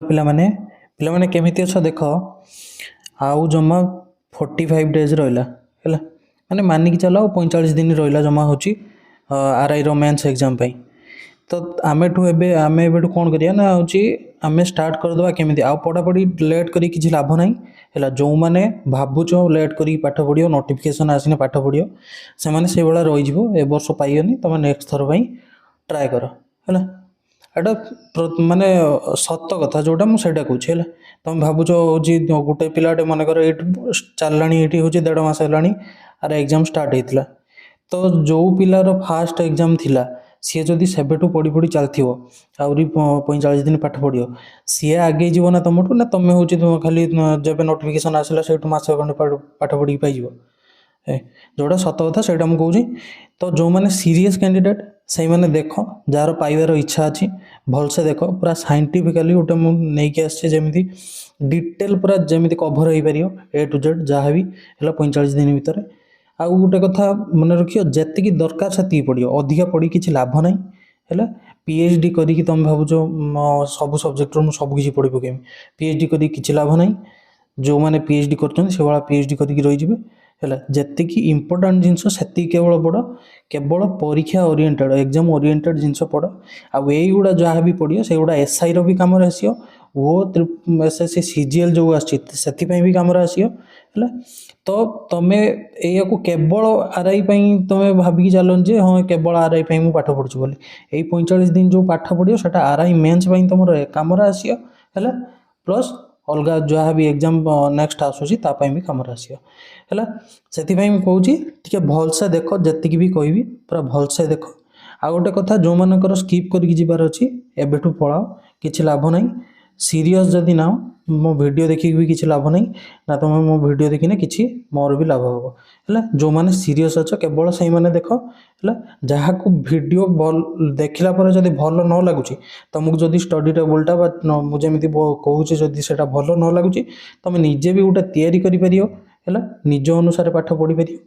ପିଲାମାନେ ପିଲାମାନେ କେମିତି ଅଛ ଦେଖ। ଆଉ ଜମା 45 ଡେଜ୍ ରହିଲା ହେଲା, ମାନେ ମାନିକି ଚାଲ ଆଉ 45 ଦିନ ରହିଲା ଜମା ହେଉଛି ଆର୍ଆଇର ମେନ୍ସ ଏକ୍ଜାମ୍ ପାଇଁ। ତ ଆମେ ଏବେଠୁ କ'ଣ କରିବା ନା ହେଉଛି ଆମେ ଷ୍ଟାର୍ଟ କରିଦେବା କେମିତି। ଆଉ ପଢ଼ାପଢ଼ି ଲେଟ୍ କରି କିଛି ଲାଭ ନାହିଁ ହେଲା। ଯେଉଁମାନେ ଭାବୁଛ ଲେଟ୍ କରିକି ପାଠ ପଢ଼ିବ, ନୋଟିଫିକେସନ୍ ଆସିନେ ପାଠ ପଢ଼ିବ, ସେମାନେ ସେଇଭଳିଆ ରହିଯିବ। ଏ ବର୍ଷ ପାଇବନି, ତୁମେ ନେକ୍ସଟ ଥର ପାଇଁ ଟ୍ରାଏ କର ହେଲା। ଏଇଟା ମାନେ ସତ କଥା ଯେଉଁଟା ମୁଁ ସେଇଟା କହୁଛି ହେଲା। ତୁମେ ଭାବୁଛ ହେଉଛି ଗୋଟେ ପିଲାଟେ ମନେକର ଏଇଠି ଚାଲିଲାଣି, ଏଇଠି ହେଉଛି 1.5 ମାସ ହେଲାଣି ଆର ଏକ୍ଜାମ୍ ଷ୍ଟାର୍ଟ ହେଇଥିଲା। ତ ଯେଉଁ ପିଲାର ଫାଷ୍ଟ ଏକ୍ଜାମ୍ ଥିଲା ସିଏ ଯଦି ସେବେଠୁ ପଢ଼ି ପଢ଼ି ଚାଲିଥିବ, ଆହୁରି 45 ଦିନ ପାଠ ପଢ଼ିବ, ସିଏ ଆଗେଇ ଯିବ ନା ତୁମଠୁ, ନା ତୁମେ ହେଉଛି ଖାଲି ଯେବେ ନୋଟିଫିକେସନ୍ ଆସିଲା ସେଇଠୁ ମାସେ ଖଣ୍ଡେ ପାଠ ପଢ଼ିକି ପାଇଯିବ। ଯେଉଁଟା ସତ କଥା ସେଇଟା ମୁଁ କହୁଛି। ତ ଯେଉଁମାନେ ସିରିୟସ୍ କ୍ୟାଣ୍ଡିଡେଟ୍ ସେଇମାନେ ଦେଖ, ଯାହାର ପାଇବାର ଇଚ୍ଛା ଅଛି ଭଲସେ ଦେଖ। ପୁରା ସାଇଣ୍ଟିଫିକାଲି ଗୋଟେ ମୁଁ ନେଇକି ଆସିଛି, ଯେମିତି ଡିଟେଲ୍ ପୁରା ଯେମିତି କଭର୍ ହେଇପାରିବ A to Z ଯାହା ବି ହେଲା 45 ଦିନ ଭିତରେ। ଆଉ ଗୋଟେ କଥା ମନେ ରଖିବ, ଯେତିକି ଦରକାର ସେତିକି ପଢ଼ିବ, ଅଧିକା ପଢ଼ି କିଛି ଲାଭ ନାହିଁ ହେଲା। PhD କରିକି ତୁମେ ଭାବୁଛ ସବୁ ସବଜେକ୍ଟରୁ ମୁଁ ସବୁ କିଛି ପଢ଼ି ପକାଇବି, PhD କରିକି କିଛି ଲାଭ ନାହିଁ। ଯେଉଁମାନେ PhD କରୁଛନ୍ତି ସେଭଳିଆ PhD କରିକି ରହିଯିବେ ହେଲା। ଯେତିକି ଇମ୍ପୋର୍ଟାଣ୍ଟ ଜିନିଷ ସେତିକି କେବଳ ପଢ଼, କେବଳ ପରୀକ୍ଷା ଓରିଏଣ୍ଟେଡ଼, ଏକ୍ଜାମ୍ ଓରିଏଣ୍ଟେଡ଼ ଜିନିଷ ପଢ଼। ଆଉ ଏଇଗୁଡ଼ା ଯାହା ବି ପଢ଼ିବ ସେଗୁଡ଼ା SIର ବି କାମରେ ଆସିବ, SSC CGL ଯେଉଁ ଆସିଛି ସେଥିପାଇଁ ବି କାମରେ ଆସିବ ହେଲା। ତ ତୁମେ ଏଇଆକୁ କେବଳ ଆର୍ଆଇ ପାଇଁ ତୁମେ ଭାବିକି ଚାଲନି ଯେ ହଁ କେବଳ ଆର୍ଆଇ ପାଇଁ ମୁଁ ପାଠ ପଢ଼ୁଛି ବୋଲି। ଏଇ 45 ଦିନ ଯେଉଁ ପାଠ ପଢ଼ିବ ସେଟା ଆର୍ଆଇ ମେନ୍ସ ପାଇଁ ତୁମର କାମରେ ଆସିବ ହେଲା। ପ୍ଲସ୍ ଅଲଗା ଯାହା ବି ଏକ୍ଜାମ୍ ନେକ୍ସଟ ଆସୁଛି ତା ପାଇଁ ବି କାମରେ ଆସିବ ହେଲା। ସେଥିପାଇଁ ମୁଁ କହୁଛି ଟିକେ ଭଲସେ ଦେଖ, ଯେତିକି ବି କହିବି ପୁରା ଭଲସେ ଦେଖ। ଆଉ ଗୋଟେ କଥା, ଯେଉଁମାନଙ୍କର ସ୍କିପ୍ କରିକି ଯିବାର ଅଛି ଏବେଠୁ ପଳାଅ, କିଛି ଲାଭ ନାହିଁ। ସିରିୟସ୍ ଯଦି ନାଅ, ମୋ ଭିଡ଼ିଓ ଦେଖିକି ବି କିଛି ଲାଭ ନାହିଁ, ନା ତୁମେ ମୋ ଭିଡ଼ିଓ ଦେଖିନେ କିଛି ମୋର ବି ଲାଭ ହେବ ହେଲା। ଯେଉଁମାନେ ସିରିୟସ୍ ଅଛ କେବଳ ସେଇମାନେ ଦେଖ ହେଲା। ଯାହାକୁ ଭିଡ଼ିଓ ଭଲ ଦେଖିଲା ପରେ ଯଦି ଭଲ ନ ଲାଗୁଛି, ତୁମକୁ ଯଦି ଷ୍ଟଡି ଟେବୁଲଟା ବା ମୁଁ ଯେମିତି କହୁଛି ଯଦି ସେଇଟା ଭଲ ନ ଲାଗୁଛି, ତୁମେ ନିଜେ ବି ଗୋଟେ ତିଆରି କରିପାରିବ ହେଲା, ନିଜ ଅନୁସାରେ ପାଠ ପଢ଼ିପାରିବ।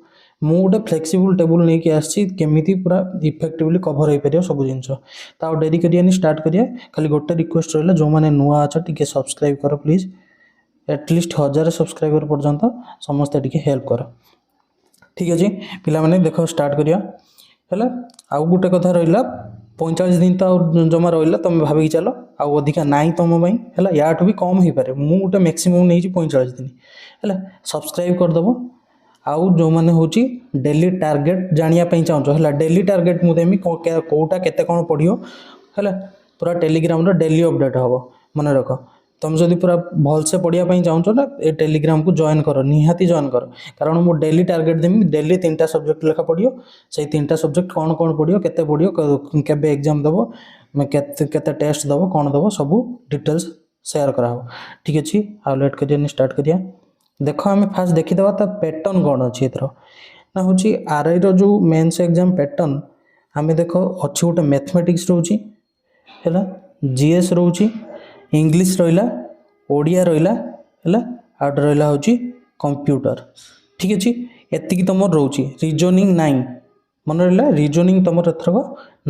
ମୁଁ ଗୋଟେ ଫ୍ଲେକ୍ସିବୁଲ୍ ଟେବୁଲ୍ ନେଇକି ଆସିଛି, କେମିତି ପୁରା ଇଫେକ୍ଟିଭଲି କଭର୍ ହେଇପାରିବ ସବୁ ଜିନିଷ। ତ ଆଉ ଡେରି କରିବାନି, ଷ୍ଟାର୍ଟ କରିବା। ଖାଲି ଗୋଟେ ରିକ୍ୱେଷ୍ଟ ରହିଲା, ଯେଉଁମାନେ ନୂଆ ଅଛ ଟିକେ ସବସ୍କ୍ରାଇବ୍ କର ପ୍ଲିଜ୍। ଆଟଲିଷ୍ଟ 1000 ସବସ୍କ୍ରାଇବର ପର୍ଯ୍ୟନ୍ତ ସମସ୍ତେ ଟିକେ ହେଲ୍ପ କର, ଠିକ୍ ଅଛି ପିଲାମାନେ। ଦେଖ ଷ୍ଟାର୍ଟ କରିବା ହେଲା। ଆଉ ଗୋଟେ କଥା ରହିଲା, 45 ଦିନ ତ ଆଉ ଜମା ରହିଲା, ତୁମେ ଭାବିକି ଚାଲ, ଆଉ ଅଧିକା ନାହିଁ ତୁମ ପାଇଁ ହେଲା। ୟାଠୁ ବି କମ୍ ହେଇପାରେ, ମୁଁ ଗୋଟେ ମ୍ୟାକ୍ସିମମ୍ ନେଇଛି 45 ଦିନ ହେଲା। ସବସ୍କ୍ରାଇବ୍ କରିଦେବ। ଆଉ ଯେଉଁମାନେ ହେଉଛି ଡେଲି ଟାର୍ଗେଟ୍ ଜାଣିବା ପାଇଁ ଚାହୁଁଛ ହେଲା, ଡେଲି ଟାର୍ଗେଟ୍ ମୁଁ ଦେମି, କେଉଁଟା କେତେ କ'ଣ ପଢ଼ିବ ହେଲା। ପୁରା ଟେଲିଗ୍ରାମର ଡେଲି ଅପଡ଼େଟ୍ ହେବ, ମନେ ରଖ। ତୁମେ ଯଦି ପୁରା ଭଲସେ ପଢ଼ିବା ପାଇଁ ଚାହୁଁଛ ନା, ଏ ଟେଲିଗ୍ରାମକୁ ଜଏନ୍ କର, ନିହାତି ଜଏନ୍ କର। କାରଣ ମୁଁ ଡେଲି ଟାର୍ଗେଟ୍ ଦେମି, ଡେଲି 3ଟା ସବଜେକ୍ଟ ଲେଖା ପଢ଼ିବ। ସେଇ 3ଟା ସବଜେକ୍ଟ କ'ଣ କ'ଣ ପଢ଼ିବ, କେତେ ପଢ଼ିବ, କେବେ ଏକ୍ଜାମ୍ ଦେବ, କେତେ ଟେଷ୍ଟ ଦେବ, କ'ଣ ଦେବ, ସବୁ ଡିଟେଲ୍ସ ସେୟାର କରାହେବ, ଠିକ୍ ଅଛି। ଆଉ ଲେଟ୍ କରିବାନି, ଷ୍ଟାର୍ଟ କରିବା। ଦେଖ ଆମେ ଫାଷ୍ଟ ଦେଖିଦେବା ତା ପ୍ୟାଟର୍ନ କ'ଣ ଅଛି ଏଥର। ନା ହେଉଛି ଆର୍ଆଇର ଯେଉଁ ମେନ୍ସ ଏକ୍ଜାମ୍ ପ୍ୟାଟର୍ନ, ଆମେ ଦେଖ ଅଛି ଗୋଟେ ମ୍ୟାଥମେଟିକ୍ସ ରହୁଛି ହେଲା, GS ରହୁଛି, ଇଂଲିଶ ରହିଲା, ଓଡ଼ିଆ ରହିଲା ହେଲା, ଆଉ ଗୋଟେ ରହିଲା ହେଉଛି କମ୍ପ୍ୟୁଟର, ଠିକ୍ ଅଛି। ଏତିକି ତୁମର ରହୁଛି। ରିଜନିଂ ନାହିଁ, ମନେ ରହିଲା, ରିଜନିଂ ତୁମର ଏଥରକ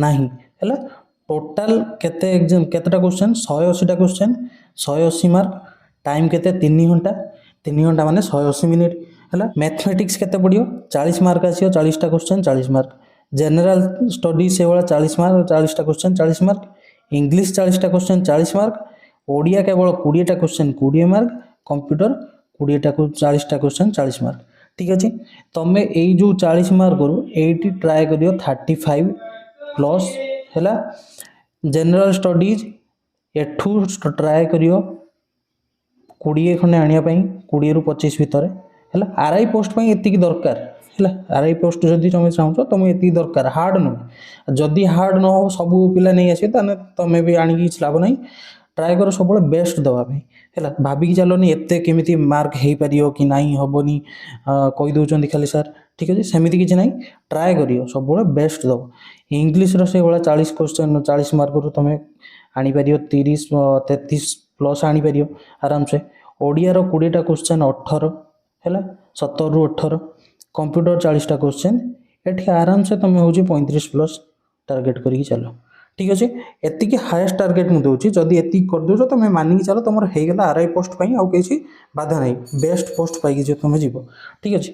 ନାହିଁ ହେଲା। ଟୋଟାଲ୍ କେତେଟା କ୍ୱେଶ୍ଚନ୍, 180ଟା କ୍ୱେଶ୍ଚନ୍, 180 ମାର୍କ। ଟାଇମ୍ କେତେ, 3 ଘଣ୍ଟା। 3 ଘଣ୍ଟା ମାନେ 180 ମିନିଟ୍ ହେଲା। ମ୍ୟାଥମେଟିକ୍ସ କେତେ ପଡ଼ିବ, 40 ମାର୍କ ଆସିବ, 40ଟା କ୍ୱେଶ୍ଚନ୍ 40 ମାର୍କ। ଜେନେରାଲ ଷ୍ଟଡି ସେଇଭଳିଆ 40 ମାର୍କ, 40ଟା କ୍ୱେଶ୍ଚନ୍ 40 ମାର୍କ। ଇଂଲିଶ 40ଟା କ୍ୱେଶ୍ଚନ୍ 40 ମାର୍କ। ଓଡ଼ିଆ କେବଳ 20ଟା କ୍ୱେଶ୍ଚନ୍ 20 ମାର୍କ। କମ୍ପ୍ୟୁଟର 40ଟା କ୍ୱେଶ୍ଚନ୍ 40 ମାର୍କ, ଠିକ୍ ଅଛି। ତୁମେ ଏଇ ଯେଉଁ 40 ମାର୍କରୁ ଏଇଠି ଟ୍ରାଏ କରିବ 35 ପ୍ଲସ୍ ହେଲା। ଜେନେରାଲ ଷ୍ଟଡିଜ୍ ଏଠୁ ଟ୍ରାଏ କରିବ 20 ଖଣ୍ଡେ ଆଣିବା ପାଇଁ, 20ରୁ 25 ଭିତରେ ହେଲା। ଆର୍ଆଇ ପୋଷ୍ଟ ପାଇଁ ଏତିକି ଦରକାର ହେଲା। ଆର୍ଆଇ ପୋଷ୍ଟ ଯଦି ତୁମେ ଚାହୁଁଛ ତୁମକୁ ଏତିକି ଦରକାର, ହାର୍ଡ଼ ନୁହେଁ। ଯଦି ହାର୍ଡ଼ ନ ହେବ, ସବୁ ପିଲା ନେଇ ଆସିବେ, ତାହେଲେ ତୁମେ ବି ଆଣିକି କିଛି ଲାଭ ନାହିଁ। ଟ୍ରାଏ କର ସବୁବେଳେ ବେଷ୍ଟ ଦେବା ପାଇଁ ହେଲା। ଭାବିକି ଚାଲନି ଏତେ କେମିତି ମାର୍କ ହେଇପାରିବ କି ନାହିଁ, ହେବନି, କହିଦେଉଛନ୍ତି ଖାଲି ସାର୍, ଠିକ୍ ଅଛି। ସେମିତି କିଛି ନାହିଁ, ଟ୍ରାଏ କରିବ ସବୁବେଳେ ବେଷ୍ଟ ଦେବ। ଇଂଲିଶର ସେଇଭଳିଆ 40 କ୍ୱେଶ୍ଚନ୍ 40 ମାର୍କରୁ ତୁମେ ଆଣିପାରିବ 33 ପ୍ଲସ୍ ଆଣିପାରିବ ଆରାମସେ। ଓଡ଼ିଆର 20ଟା କ୍ୱେଶ୍ଚନ୍ 18 ହେଲା, 17ରୁ 18। କମ୍ପ୍ୟୁଟର 40ଟା କ୍ୱେଶ୍ଚନ୍, ଏଠି ଆରାମସେ ତୁମେ ହେଉଛି 35 ପ୍ଲସ୍ ଟାର୍ଗେଟ୍ କରିକି ଚାଲ, ठीक अच्छे एति हाएस्ट टार्गेट मुझे दूसरी जदि एति कर दौ तुम मानिक चलो तुम होगा आरआई पोस्ट आउ किसी बाधा नहीं बेस्ट पोस्ट पाई तुम जीव ठीक अच्छे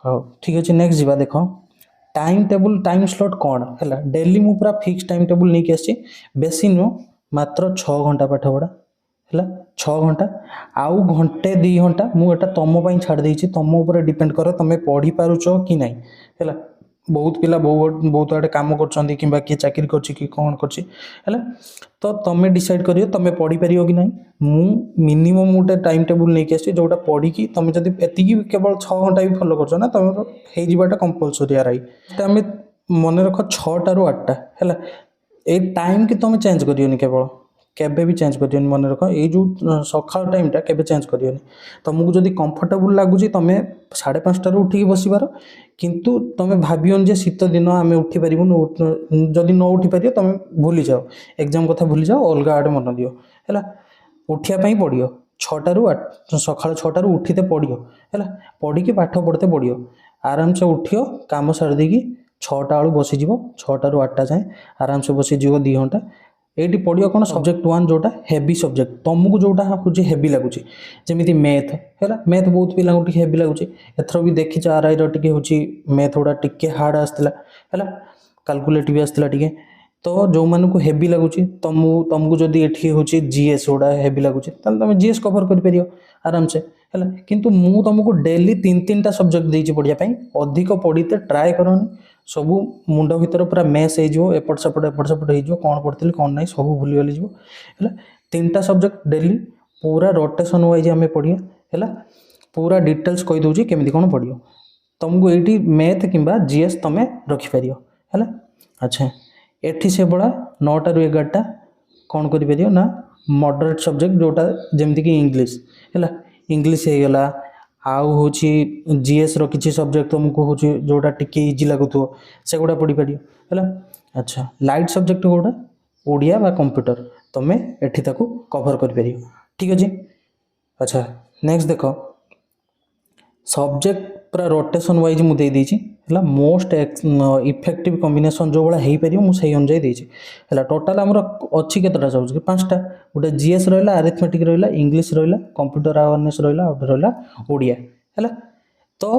हाँ ठीक अच्छे नेक्स्ट जीवा देख टाइम टेबुल टाइम स्लॉट कौन है डेली मु पूरा फिक्स टाइम टेबुल नहीं आसी बेसी नुह मात्र 6 घंटा पाठ पढ़ा है 6 घंटा आउ घंटे 2 घंटा मुझे तुम छाड़ देती तुम उपर डिपेंड कर तुम पढ़ी पारुच कि नहीं है बहुत पिला बहुत आड़े कम कर किए चाकरी कर कौन कर तो तुम डिसाइड कर तुम पढ़ी पार कि ना मु मिनिमम गोटे टाइम टेबुल नहीं आसी जोटा पढ़ी तुम जब एति केवल 6 घंटा भी फॉलो कर ना तुम होटा कंपलसरी आर आई आम मन रख 6टा ରୁ 8टा है ये टाइम कि तुम चेंज करियोनी केवल केबे भी चेंज करियोनी मन रख ये जो सकाळ टाइमटा केबे चेंज करियोनी तुमको जदि कंफर्टेबल लगुच तुम 5:30 उठिक बस पार किंतु तुम भावियोन जे शीत दिन आम उठी पारूँ जदि न उठी पार तुम भूली जाओ एग्जाम कथा भूली जाओ अलग आड़े मन दियो है उठापी पड़ो 6टा ରୁ 8 सकाळ 6टा ରୁ उठीते पड़ो है पढ़ी पाठ पढ़ते पड़ो आराम से उठियो काम सारी देकी 6टा बेलू बसीज 6टा ରୁ 8टा जाए आराम से बसीज 2 घंटा ये पढ़ियो कौन सब्जेक्ट 1 जोटा हेवी सब्जेक्ट तुमको जोटा हूँ हेवी लगुच जमी मैथ है मैथ बहुत पिला हेवी लगुच एथर भी देखी आरआई रे हूँ मैथ गुड़ा टी हार्ड आसला है कैलकुलेट भी आसला टी तो जो मानक हेवी लगुच तुमको जदि ये हूँ जीएस गुड़ा हेवी लगुच तुम जीएस कवर कर आराम से है किंतु मु तुमको डेली 3-3टा सब्जेक्ट देती पढ़ापी अधिक पढ़ते ट्राए करनी सबू मुंड भर पूरा मेस हो एपट सेपट हो कौन पढ़ी कौन ना सब भूली गली है 3टा सब्जेक्ट डेली पूरा रोटेशन वाइज आम पढ़िया है पूरा डिटेल्स कही दूसरी केमी कौन पढ़ो तुमको ये मैथ कि जीएस तुम रखिपार है अच्छा एठी से बड़ा 9टा ରୁ 11टा कौन कर ना मॉडरेट सब्जेक्ट जोटा जमती कि इंग्लिश है इंग्लिश हो गला आउ हूँ जीएस रि सब्जेक्ट तुमको हूँ जोटा टी इजी लगुव से गुड़ा पढ़ी पार है अच्छा लाइट सब्जेक्ट गुड़ा ओडिया बा कंप्यूटर तुम एठी ताकू कवर कर ठीक अच्छे अच्छा नेक्स्ट देख सब्जेक्ट पूरा रोटेशन वाइज मुझे देती है मोस्ट इफेक्टिव कॉम्बिनेशन जो भाया हो पार मुझे अनुजाई देती है टोटाल आमर अच्छी केतटा सब्जेक्ट 5टा गोटे जीएस रहा अरिथमेटिक रहा इंग्लिश रहा कंप्यूटर अवेयरनेस रहा रहा ओडिया है तो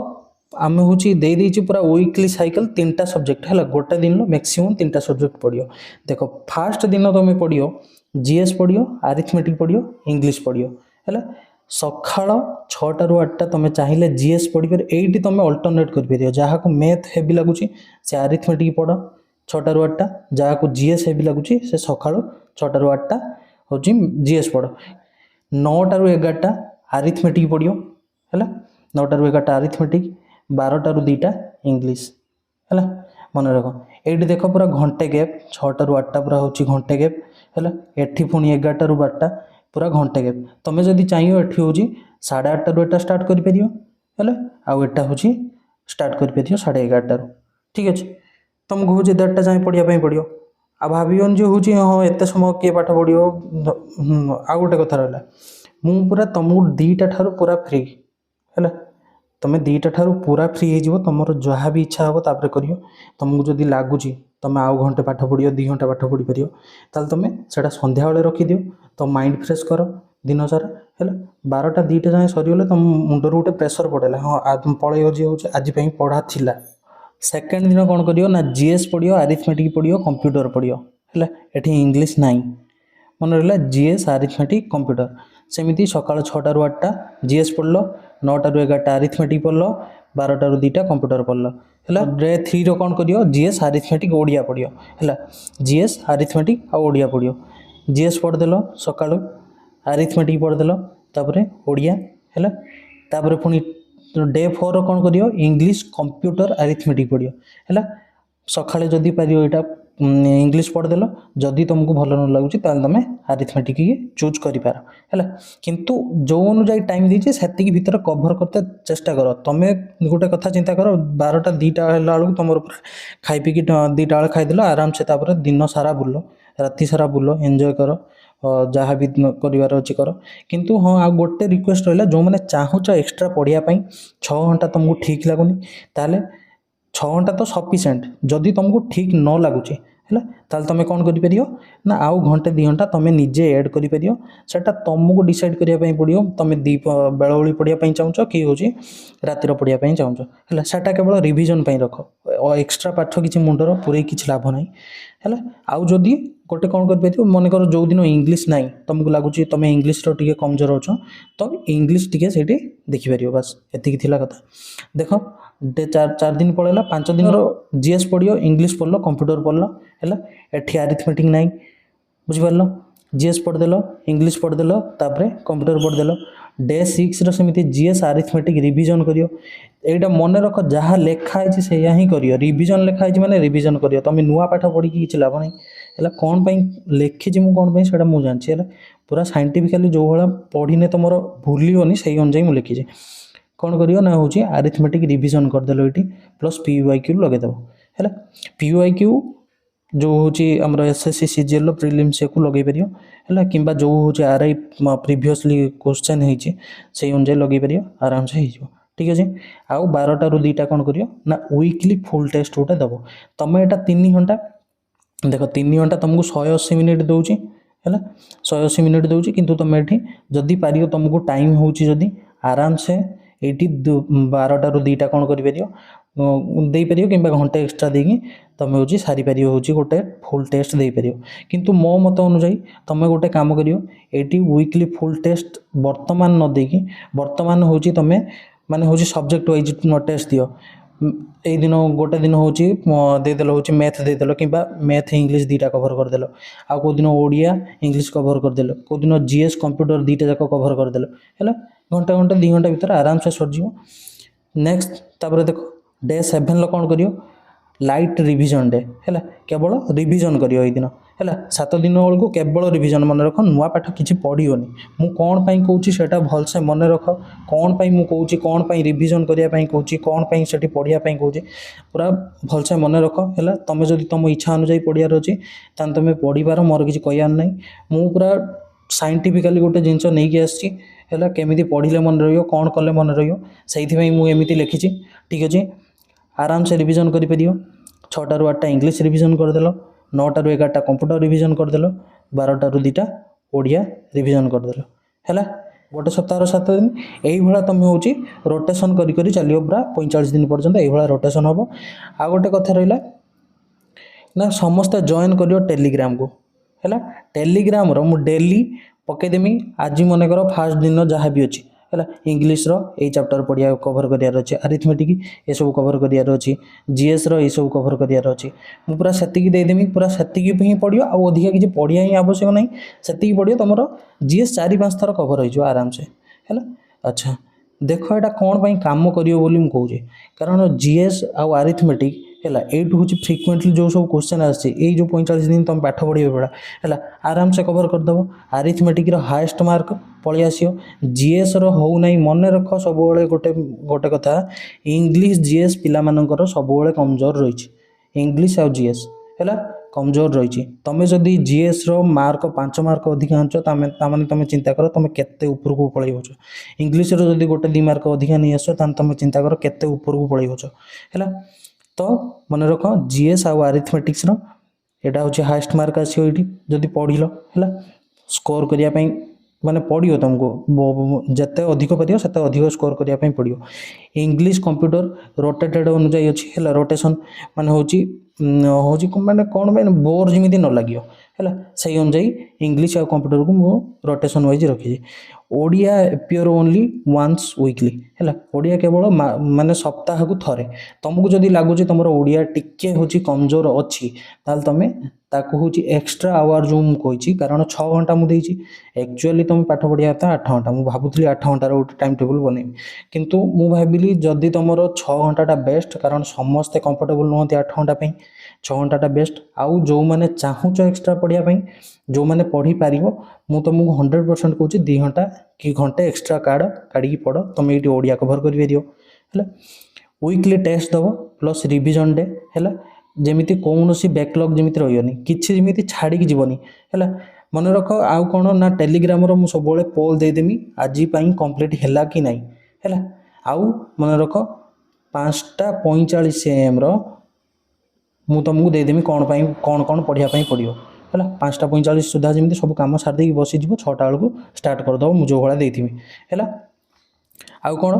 आम हूँ देती पूरा वीकली साइकिल 3टा सब्जेक्ट है गोटे दिन मैक्सिमम 3टा सब्जेक्ट पढ़ो देख फास्ट दिन तुम पढ़ो जीएस पढ़ो अरिथमेटिक पढ़ो इंग्लिश पढ़ो है सकाळ 6टा ରୁ 8टा तुम चाहिए जीएस पढ़ी पार ये तुम अल्टरनेट कर जहाँ को मैथ हेवी लगुच से अरिथमेटिक पढ़ 6टा ରୁ 8टा जहाँ को जीएस हेवी लगुच से सकाळ 6टा ରୁ 8टा हूँ जीएस पढ़ 9टा ରୁ 11टा अरिथमेटिक पढ़ो है 9टा ରୁ 11टा अरिथमेटिक 12टा ରୁ 2टा इंग्लिश है मन रख ये देख पूरा घंटे गैप 6टा ରୁ 8टा पूरा हूँ घंटे गैप है एठी पुणी 11टा ରୁ 12टा पूरा घंटे गैप तुम जदि चाहिए एठी हूँ 8:30 ରୁ एटा स्टार्ट कर आउ एटा हूँ स्टार्ट कर 11:30 ठीक अच्छे तुमको हूँ 1:30 जाए पढ़ापी पड़ो आ भावन जो हूँ हाँ एत समय किए पाठ पढ़ो आ गोटे कथा रहा मु पूरा तुमको 2टा ठारू पूरा फ्री है तुम 2टा ठारू पूरा फ्री हो तुम जहाँ भी इच्छा हे तापर कर तुमको जदि लगुच तुम आउ घंटे पाठ पढ़ो 2 घंटा पाठ पढ़ी पार ताल तुम से सन्ध्या बेले रखिदियो तो माइंड फ्रेश कर दिन सारा है 12टा 2टा जाए सरीगले तुम मुंडर गोटे प्रेसर पड़ेगा हाँ पलैब जी हूँ आज पढ़ा थिला सेकेंड दिन कौन करियो ना जीएस पढ़ियो अरिथमेटिक पढ़ियो कंप्यूटर पढ़ियो है ये इंग्लिश नाई मन रहा जीएस अरिथमेटिक कंप्यूटर सेमती सकाळ 6टा ରୁ 8टा जीएस पढ़ल 9टा ରୁ 11टा अरिथमेटिक पढ़ल 12टा ରୁ 2टा कंप्यूटर पढ़ल है डे 3 रो कौन करियो जीएस अरिथमेटिक ओडिया पढ़ियो है जीएस अरिथमेटिक आ ओडिया पढ़ियो जीएस पढ़देल सकाळु अरिथमेटिक पढ़देल तापर ओडिया है तापर पुणी डे 4 कौन करियो इंग्लिश कंप्यूटर अरिथमेटिक पढ़ियो है सकाळे जदि पार यहाँ इंग्लिश पढ़देल जदि तुमको भल न लगुच तुम अरिथमेटिक चूज कर किंतु जो अनुजाई टाइम दीजिए से भितर कभर करते चेष्टा कर तुम गोटे कथा चिंता कर 12टा 2टा बेलू तुम खाई पीक 2टा बेले खाईदेल आराम से दिन सारा बुल राति सारा बुल एंजॉय कर जहाँ भी कर कर किंतु हाँ आ गोटे रिक्वेस्ट रहा जो मैंने चाहूच एक्सट्रा पढ़ापी 6 घंटा तुमको ठीक लगुनि ताले 6 घंटा तो सफिशिएंट जदि तुमको ठीक न लगुच है ताल तुम कौन कर ना आउ घंटे 2 घंटा तुम निजे एड कर सेटा तुमको डिसाइड करने पड़ो तुम दी बेलि पढ़ाई चाहूँ कि हूँ रातिर पढ़ाई चाहूँ है सेटा केवल रिविजन रख एक्सट्रा पाठ किसी मुंडर पूरे किसी लाभ ना है आउ जदि गोटे कौन कर मन कर जो दिन इंग्लीश ना तुमको लगुच तुम इंग्लीश टे कमजोर हो तो इंग्लीश टे से देखिपर बस एति कथा देख चार दिन पड़ेगा 5 दिन जीएस पढ़ो इंग्लीश पढ़ल कंप्यूटर पढ़ल है एटी आरिथमेटिक ना बुझिपार जीएस पढ़देल इंग्लीश पढ़देल तापर कंप्यूटर पढ़देल डे 6 सेमती जीएस आरिथमेटिक रिविजन करियो एटा मन रख जहाँ लेखाई से ही करियो रिविजन लेखाई माने रिविजन करियो तुम नुआ पाठ पढ़ी किसी लाभ नहीं है कौन लिखी मुझे कौन से मुझे जानची है पूरा साइंटिफिकली जो भाया पढ़ने तुम भूलनी से अनुजाई मुझे लिखी कौन करियो ना हूँ आरिथमेटिक रिविजन करदेल ये प्लस पीयूआईक्यू लगेदेव है पीयूआईक्यू जो हूँ आम एसएससी सीजीएल प्रिलिम्स को लगे पार है कि जो हूँ आरआई प्रिवियसली क्वेश्चन होती अनुजाई लगे पार आराम से हो ठीक अच्छे आउ 12 ରୁ 2ଟା कौन करियो ना वीकली फुल टेस्ट गोटे दब तुम यहाँ 3 घंटा देख 3 घंटा तुमको 180 मिनिट दूची है 180 मिनिट दूची किंतु तुम ये जदि पार तुमको टाइम होची आराम से ये 12 ରୁ 2ଟା कौन कर कि घंटे एक्सट्रा देकी तुम हूँ सारी पार हूँ गोटे फुल टेस्ट दे पार किंतु मो मत अनुजाई तुम गोटे काम करियो ये वीकली फुल टेस्ट वर्तमान न देकी वर्तमान हूँ तुम माने हूँ सब्जेक्ट वाइज टेस्ट दियो ये दिन गोटे दिन हूँ देदेल हूँ मैथ देदेल कि मैथ इंग्लीश 2टा कभर करदेल आउ कौ दिन ओडिया इंग्लीश कभर करदेल कौ दिन जीएस कंप्यूटर 2टा जाक कभर करदेल है घंटा घंटा 2 घंटा भितर आराम से सरजी नेक्स्ट तापर देख डे 7 कौन करियो लाइट रिविजन डे है केवल रिविजन करियो ये दिन है 7 दिन बेलू केवल रिविजन मन रख नुआ पाठ किसी पढ़ोनी मु कौन पाई कहूँ से भलसे मन रख कौन पाई मु कहूँ कौन पाई रिविजन करने कहूँ कौन पाई से पढ़ाई कहूँ पूरा भलसे मन रख है तुम जब तुम इच्छा अनुजाई पढ़ार अच्छी तान तुम पढ़ीपार मोर किसी कहर ना मु पूरा साइंटिफिकली गोटे जिनस नहीं आसी है केमी पढ़ले मन रही कौन कले मन रही मुझे लिखी ठीक अच्छे आराम से रिविजन कर 6 ରୁ 8ଟା इंग्लीश रिविजन करदेल 9 ରୁ 11ଟା कंप्यूटर रिविजन करदेल 12 ରୁ 2ଟା ओडिया रिविजन करदेल है गोटे सप्ताह 7 दिन यही भाया तुम हूँ रोटेशन करी चलो पूरा 45 दिन पर्यंत यही रोटेशन हम आ गोटे कथा रहा ना समस्ते जॉइन करियो टेलीग्राम को है टेलीग्राम रो डेली पकईदेमी आज मन कर फास्ट दिन जहाँ भी अच्छी है इंग्लीश रो चैप्टर पढ़िया कवर करार अच्छे आरिथमेटिक ये सब कवर करार अच्छी जीएस रो ये सब कवर करार अच्छी मुझे पूरा सेतिकी देदेमी पूरा सेतिकी ही पढ़ियो आ अधिका किसी पढ़िया ही आवश्यक नहीं सेतिकी पढ़ियो तुम जीएस 4-5 थर कवर हो आराम से है अच्छा देख यहाँ कौन पाई काम करियो बोली मु कहूँ कारण जीएस आउ आरिथमेटिक है एटू हूँ फ्रिक्वेंटली जो सब क्वेश्चन आसे जो 45 दिन तुम पाठ पढ़े पड़ा है आराम से कवर करदेव आरिथमेटिक हाएस्ट मार्क पलि आसो जीएस रो ना मन रख सब गोटे गोटे कथा इंग्लीश जीएस पिलामानकर सब कमजोर रही इंग्लीश आउ जीएस है कमजोर रही तुम जदि जीएस रो मार्क 5 मार्क अधिका आंच ताने तुम चिंता कर तुम केते ऊपर को पलैबच इंग्लीश रो जदि गोटे 2 मार्क अधिका नहीं आस तुम चिंता कर केते ऊपर को पलैबच है तो मन रख जीएस आउ आरिथमेटिक्स रो एटा हूँ हाएस्ट मार्क आसो ये जदि पढ़ल है स्कोर करने माने पढ़ियो तुमको जिते अधिक पार से अधिक स्कोर करने पड़ो इंग्लीश कंप्यूटर रोटेटेड अनुजाई अच्छी है रोटेशन माने हूँ माने कौन माने बोर जमी न लगे है से अनुजाई इंग्लीश आ कंप्यूटर को मुझे रोटेशन वाइज रखी Odia appear only once weekly है ओडिया केवल माने सप्ताह को थरे तुमको जदि लगुच तुम ओडिया टिके हूँ कमजोर अच्छी ताल तुम ताकू हूँ एक्सट्रा आवर जो मुझे कारण 6 घंटा मुझे एक्चुअली तुम पाठ पढ़िया था 8 घंटा मुझे भावुली 8 घंटार गोटे टाइम टेबल बनैमी किंतु मु भाविली जदि तुम 6 घंटाटा बेस्ट कारण समस्ते कंफर्टेबल नुहति 8 घंटा 6 घंटाटा बेस्ट आउ जो मैंने चाहूच एक्सट्रा पढ़ाई जो मैंने पढ़ी पार मु तुमको 100% कहूँ 2 घंटा कि घंटे एक्सट्रा काढ़ी पढ़ तुम ये ओडिया कभर कर है वीकली टेस्ट दब प्लस रिविजन डे है जमीती कौन सी बैकलॉग जमी रही किसी जमी छाड़ी जीवनी है मन रख आउ कौन ना टेलीग्राम रो सब पोल देदेमी आज कंप्लीट है कि नहीं है आउ मन रख 5:45 AM ମୁଁ ତୁମକୁ ଦେଇଦେମି କ'ଣ ପଢ଼ିବା ପାଇଁ ପଡ଼ିବ ହେଲା। 5:45 ସୁଦ୍ଧା ଯେମିତି ସବୁ କାମ ସାରି ଦେଇକି ବସିଯିବ, 6ଟା ବେଳକୁ ଷ୍ଟାର୍ଟ କରିଦେବ ମୁଁ ଯେଉଁ ଭଳିଆ ଦେଇଥିବି ହେଲା। ଆଉ କ'ଣ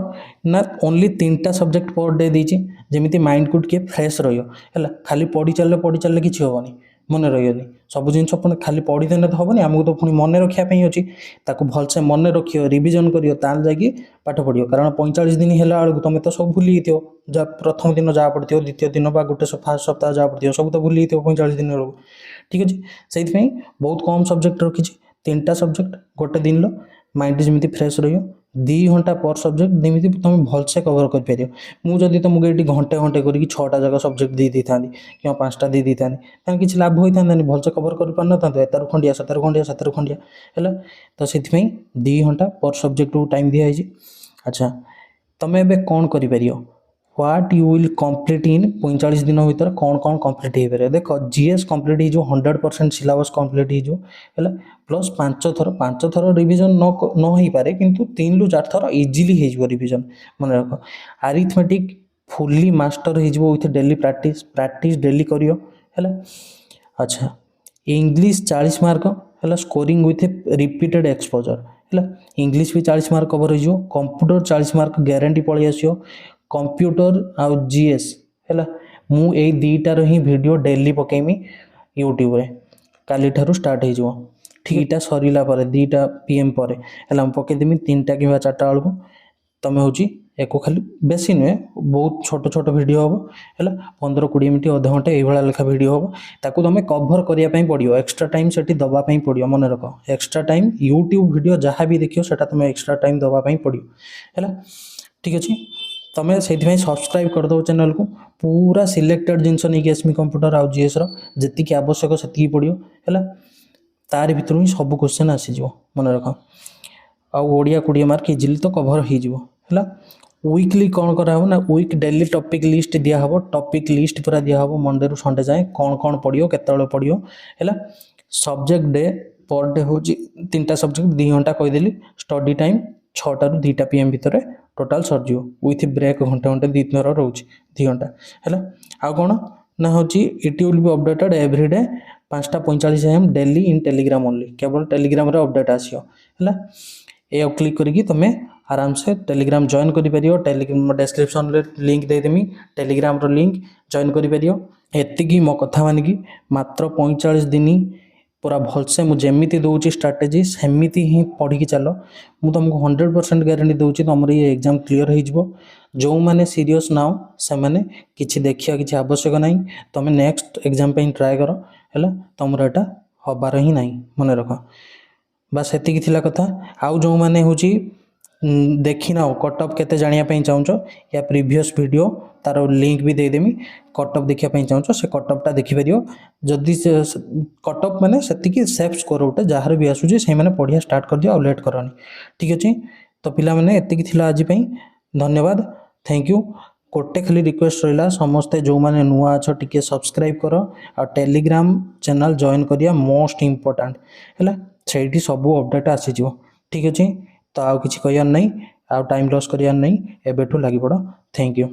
ନା ଓନ୍ଲି 3ଟା ସବଜେକ୍ଟ ପର୍ ଡେ ଦେଇଛି, ଯେମିତି ମାଇଣ୍ଡକୁ ଟିକେ ଫ୍ରେଶ୍ ରହିବ ହେଲା। ଖାଲି ପଢ଼ି ଚାଲିଲେ କିଛି ହେବନି, ମନେ ରହିବନି ସବୁ ଜିନିଷ। ପୁଣି ଖାଲି ପଢ଼ିଦେଲେ ତ ହେବନି, ଆମକୁ ତ ପୁଣି ମନେ ରଖିବା ପାଇଁ ଅଛି। ତାକୁ ଭଲସେ ମନେ ରଖିବ, ରିଭିଜନ୍ କରିବ, ତାହେଲେ ଯାଇକି ପାଠ ପଢ଼ିବ। କାରଣ 45 ଦିନ ହେଲା ବେଳକୁ ତୁମେ ତ ସବୁ ଭୁଲି ଯାଇଥିବ, ଯାହା ପ୍ରଥମ ଦିନ ଯାହା ପଢ଼ିଥିବ, ଦ୍ୱିତୀୟ ଦିନ ବା ଫାର୍ଷ୍ଟ ସପ୍ତାହ ଯାହା ପଢ଼ିଥିବ ସବୁ ତ ଭୁଲି ଯାଇଥିବ 45 ଦିନ ବେଳକୁ। ଠିକ୍ ଅଛି, ସେଇଥିପାଇଁ ବହୁତ କମ୍ ସବଜେକ୍ଟ ରଖିଛି, 3ଟା ସବଜେକ୍ଟ ଗୋଟେ ଦିନର। ମାଇଣ୍ଡ ଯେମିତି ଫ୍ରେଶ୍ ରହିବ, 2 ଘଣ୍ଟା ପର୍ ସବଜେକ୍ଟ, ଯେମିତି ତୁମେ ଭଲସେ କଭର୍ କରିପାରିବ। ମୁଁ ଯଦି ତୁମକୁ ଏଇଠି ଘଣ୍ଟେ କରିକି 6ଟା ଯାକ ସବଜେକ୍ଟ ଦେଇଥାନ୍ତି କିମ୍ବା 5ଟା ଦେଇଥାନ୍ତି, ତାହେଲେ କିଛି ଲାଭ ହୋଇଥାନ୍ତାନି, ଭଲସେ କଭର୍ କରିପାରିନଥାନ୍ତୁ। ଏତାରୁ ଖଣ୍ଡିଆ ସେଥିରୁ ଖଣ୍ଡିଆ ହେଲା। ତ ସେଥିପାଇଁ 2 ଘଣ୍ଟା ପର୍ ସବଜେକ୍ଟକୁ ଟାଇମ୍ ଦିଆହେଇଛି। ଆଚ୍ଛା, ତୁମେ ଏବେ କ'ଣ କରିପାରିବ? What you will complete in 45 ଦିନ ଭିତରେ କ'ଣ କମ୍ପ୍ଲିଟ୍ ହେଇପାରିବ? ଦେଖ, ଜିଏସ୍ କମ୍ପ୍ଲିଟ୍ ହେଇଯିବ, 100% ସିଲାବସ୍ କମ୍ପ୍ଲିଟ୍ ହେଇଯିବ ହେଲା। ପ୍ଲସ୍ 5 ଥର ରିଭିଜନ୍ ନ ହେଇପାରେ, କିନ୍ତୁ 3ରୁ 4 ଥର ଇଜିଲି ହେଇଯିବ ରିଭିଜନ୍। ମନେ ରଖ, ଆରିଥମେଟିକ୍ ଫୁଲି ମାଷ୍ଟର ହେଇଯିବ ୱିଥ୍ ଡେଲି ପ୍ରାକ୍ଟିସ୍ ଡେଲି କରିବ ହେଲା। ଆଚ୍ଛା, ଇଂଲିଶ 40 ମାର୍କ ହେଲା, ସ୍କୋରିଂ ୱିଥ୍ ରିପିଟେଡ୍ ଏକ୍ସପୋଜର୍ ହେଲା। ଇଂଲିଶ ବି 40 ମାର୍କ କଭର୍ ହେଇଯିବ। କମ୍ପ୍ୟୁଟର 40 ମାର୍କ ଗ୍ୟାରେଣ୍ଟି ପଳେଇ ଆସିବ। କମ୍ପ୍ୟୁଟର ଆଉ ଜିଏସ୍ ହେଲା, ମୁଁ ଏଇ 2ଟାର ହିଁ ଭିଡ଼ିଓ ଡେଲି ପକେଇମି ୟୁଟ୍ୟୁବରେ, କାଲିଠାରୁ ଷ୍ଟାର୍ଟ ହେଇଯିବ। ଠିକ୍ଟା ସରିଲା ପରେ 2ଟା PM ପରେ ହେଲା, ମୁଁ ପକେଇଦେମି 3ଟା କିମ୍ବା 4ଟା ବେଳକୁ। ତୁମେ ହେଉଛି ୟାକୁ ଖାଲି ବେଶୀ ନୁହେଁ, ବହୁତ ଛୋଟ ଭିଡ଼ିଓ ହେବ ହେଲା। 15-20 ମିନିଟ୍, ଅଧଘଣ୍ଟେ ଏଇଭଳିଆ ଲେଖା ଭିଡ଼ିଓ ହେବ। ତାକୁ ତୁମେ କଭର୍ କରିବା ପାଇଁ ପଡ଼ିବ, ଏକ୍ସଟ୍ରା ଟାଇମ୍ ସେଠି ଦେବା ପାଇଁ ପଡ଼ିବ। ମନେ ରଖ, ଏକ୍ସଟ୍ରା ଟାଇମ୍ ୟୁଟ୍ୟୁବ୍ ଭିଡ଼ିଓ ଯାହା ବି ଦେଖିବ ସେଟା ତୁମେ ଏକ୍ସଟ୍ରା ଟାଇମ୍ ଦେବା ପାଇଁ ପଡ଼ିବ ହେଲା। ଠିକ୍ ଅଛି, ତୁମେ ସେଇଥିପାଇଁ ସବସ୍କ୍ରାଇବ୍ କରିଦେବ ଚ୍ୟାନେଲ୍କୁ। ପୁରା ସିଲେକ୍ଟେଡ୍ ଜିନିଷ ନେଇକି ଆସିମି କମ୍ପ୍ୟୁଟର ଆଉ ଜିଏସ୍ର, ଯେତିକି ଆବଶ୍ୟକ ସେତିକି ପଡ଼ିବ ହେଲା। ତାରି ଭିତରୁ ହିଁ ସବୁ କ୍ୱେଶ୍ଚନ୍ ଆସିଯିବ, ମନେ ରଖ। ଆଉ ଓଡ଼ିଆ 20 ମାର୍କ ଇଜିଲି ତ କଭର୍ ହେଇଯିବ ହେଲା। ୱିକଲି କ'ଣ କରାହେବ ନା, ଡେଲି ଟପିକ୍ ଲିଷ୍ଟ ଦିଆହେବ। ଟପିକ୍ ଲିଷ୍ଟ ପୁରା ଦିଆହେବ ମଣ୍ଡେରୁ ସଣ୍ଡେ ଯାଏଁ, କ'ଣ ପଡ଼ିବ, କେତେବେଳେ ପଡ଼ିବ ହେଲା। ସବଜେକ୍ଟ ଡେ ପର୍ ଡେ ହେଉଛି 3ଟା ସବଜେକ୍ଟ, 2 ଘଣ୍ଟା କହିଦେଲି। ଷ୍ଟଡି ଟାଇମ୍ 6ଟାରୁ 2ଟା PM ଭିତରେ ଟୋଟାଲ୍ ସରିଯିବ, ୱିଥ୍ ବ୍ରେକ୍ ଘଣ୍ଟେ 2 ଥର ରହୁଛି, 2 ଘଣ୍ଟା ହେଲା। ଆଉ କ'ଣ ନା ହେଉଛି, it will be updated every day 5:45 AM daily in Telegram only. କେବଳ ଟେଲିଗ୍ରାମରେ ଅପଡେଟ୍ ଆସିବ ହେଲା। ଏଆକୁ କ୍ଲିକ୍ କରିକି ତୁମେ ଆରାମସେ ଟେଲିଗ୍ରାମ ଜଏନ୍ କରିପାରିବ। ଟେଲିଗ୍ରାମ ଡେସ୍କ୍ରିପ୍ସନ୍ରେ ଲିଙ୍କ୍ ଦେଇଦେମି, ଟେଲିଗ୍ରାମର ଲିଙ୍କ୍ ଜଏନ୍ କରିପାରିବ। ଏତିକି ମୋ କଥା ମାନିକି ମାତ୍ର 45 ଦିନ ପୁରା ଭଲସେ ମୁଁ ଯେମିତି ଦେଉଛି ଷ୍ଟ୍ରାଟେଜି ସେମିତି ହିଁ ପଢ଼ିକି ଚାଲ। ମୁଁ ତୁମକୁ 100% ଗ୍ୟାରେଣ୍ଟି ଦେଉଛି ତୁମର ଏଇ ଏକ୍ଜାମ୍ କ୍ଲିଅର୍ ହେଇଯିବ। ଯେଉଁମାନେ ସିରିୟସ୍ ନାଅ ସେମାନେ କିଛି ଦେଖିବା କିଛି ଆବଶ୍ୟକ ନାହିଁ, ତୁମେ ନେକ୍ସଟ ଏକ୍ଜାମ୍ ପାଇଁ ଟ୍ରାଏ କର ହେଲା। ତୁମର ଏଇଟା ହେବାର ହିଁ ନାହିଁ, ମନେ ରଖ। ବାସ୍ ସେତିକି ଥିଲା କଥା। ଆଉ ଯେଉଁମାନେ ହେଉଛି ଦେଖିନାଅ କଟଅଫ୍ କେତେ ଜାଣିବା ପାଇଁ ଚାହୁଁଛ, ୟା ପ୍ରିଭିୟସ୍ ଭିଡ଼ିଓ ତାର ଲିଙ୍କ୍ ବି ଦେଇଦେମି। କଟଅଫ୍ ଦେଖିବା ପାଇଁ ଚାହୁଁଛ ସେ କଟଅଫ୍ଟା ଦେଖିପାରିବ। ଯଦି କଟଅଫ୍ ମାନେ ସେତିକି ସେଫ୍ ସ୍କୋର ଗୋଟେ ଯାହାର ବି ଆସୁଛି, ସେଇମାନେ ପଢ଼ିବା ଷ୍ଟାର୍ଟ କରିଦିଅ, ଆଉ ଲେଟ୍ କରନି। ଠିକ୍ ଅଛି, ତ ପିଲାମାନେ ଏତିକି ଥିଲା ଆଜି ପାଇଁ। ଧନ୍ୟବାଦ, ଥ୍ୟାଙ୍କ ୟୁ। ଗୋଟେ ଖାଲି ରିକ୍ୱେଷ୍ଟ ରହିଲା, ସମସ୍ତେ ଯେଉଁମାନେ ନୂଆ ଅଛ ଟିକେ ସବସ୍କ୍ରାଇବ୍ କର, ଆଉ ଟେଲିଗ୍ରାମ ଚ୍ୟାନେଲ୍ ଜଏନ୍ କରିବା ମୋଷ୍ଟ ଇମ୍ପୋର୍ଟାଣ୍ଟ ହେଲା। ସେଇଠି ସବୁ ଅପଡ଼େଟ୍ ଆସିଯିବ। ଠିକ୍ ଅଛି, ତ ଆଉ କିଛି କହିବାର ନାହିଁ, ଆଉ ଟାଇମ୍ ଲସ୍ କରିବାର ନାହିଁ, ଏବେଠୁ ଲାଗିପଡ଼। Thank you.